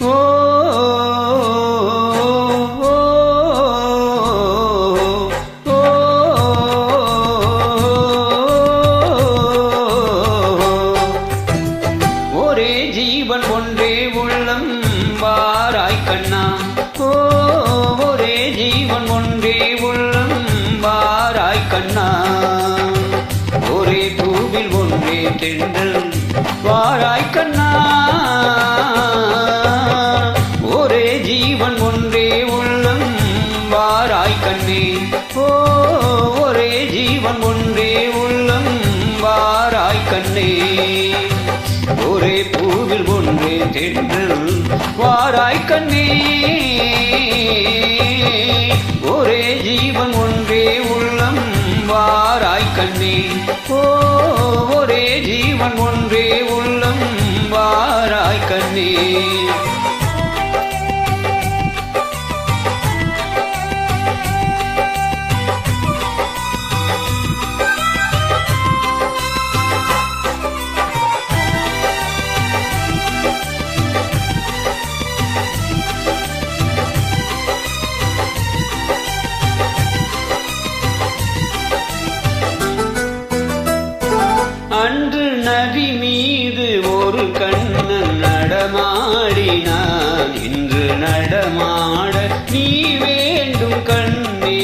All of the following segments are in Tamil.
ஓ ஒரே ஜீவன் ஒன்றே உள்ளம் வாராய் கண்ணா. ஒரே ஜீவன் ஒன்றே உள்ளம் வாராய் கண்ணா. ஒரே பூவில் ஒன்றே தென்றல் வாராய் கண்ணா. ஒரே ஜீவன் ஒன்றே உள்ளம் வாராய் கண்ணே. ஒரே ஜீவன் ஒன்றே உள்ளம் வாராய் கண்ணே. ஒரே பூவில் ஒன்றே தென்றல் வாராய் கண்ணே. ஒரே ஜீவன் ஒன்றே உள்ளம் வாராய் கண்ணே. ஒரே ஜீவன் ஒன்றே உள்ளம் வாராய் கண்ணே. அன்று நதி மீது ஒரு கண்ணன் நடமாடினான். இன்று நடமாட நீ வேண்டும் கண்ணே.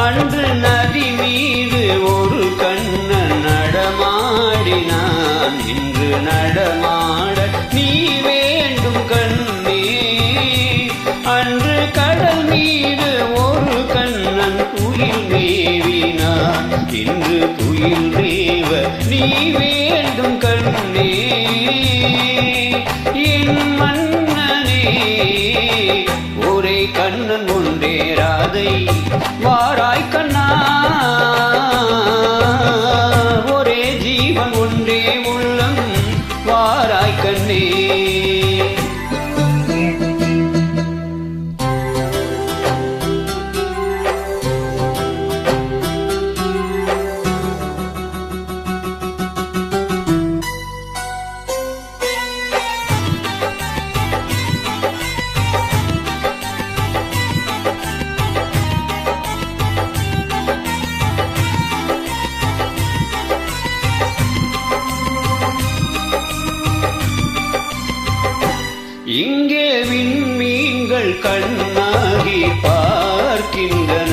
அன்று நதி மீது ஒரு கண்ணன் நடமாடினான். இன்று நடமாட நீ வேண்டும் கண்ணே. அன்று கடல் மீது ஒரு கண்ணன் துயில் மேவினான். இன்று துயில் மேவ நீ வேண்டும் கண்ணே. என் மன்னனே ஒரே கண்ணன் ஒன்றே ராதை வாராய் கண்ணா. ஒரே ஜீவன் ஒன்றே உள்ளம் வாராய் கண்ணே. இங்கே விண்மீன்கள் கண்ணாகி பார்க்கின்றன.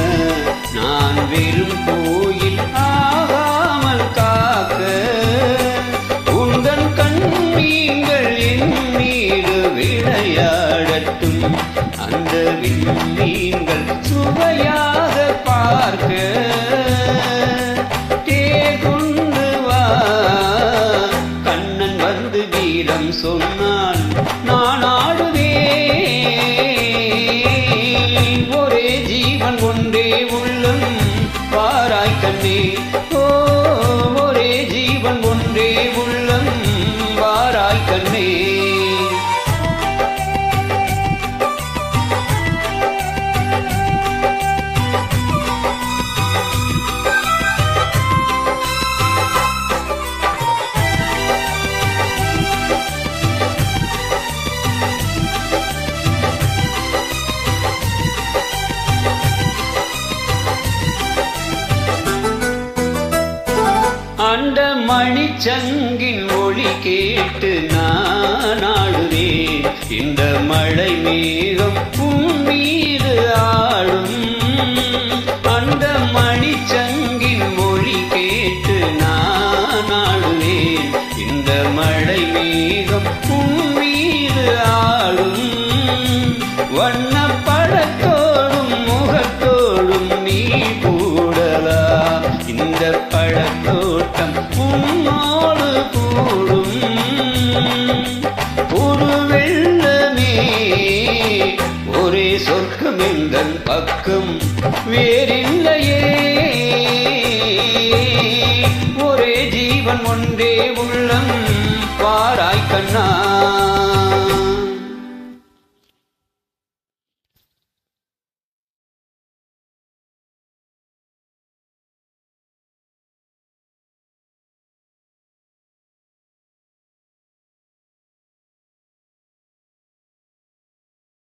நான் வெறும் கோயில் ஆகாமல் காக்க உந்தன் கண்மீன்கள் என் மீது விளையாடட்டும். அந்த விண்மீன்கள் சுவையாக பார்க்க தேர்கொண்டு வா. கண்ணன் வந்து வீரம் சொன்னான் நான் ஆடுவேன். ஒரே ஜீவன் ஒன்றே உள்ளம் வாராய் கண்ணே. ஒரே ஜீவன் ஒன்றே உள்ளம் வாராய் கண்ணே. அந்த மணிச்சங்கின் ஒளி கேட்டு நான் ஆடுவேன். இந்த மழை மேகம் உன் மீது ஆடும். அந்த மணிச்சங்கின் ஒளி கேட்டு நான் ஆடுவேன். இந்த மழை மேகம் உன் மீது ஆடும். வண்ண பழத்தோடும் முகத்தோடும் நீ கூடலாம். இந்த பழத்தோட்டம் உன்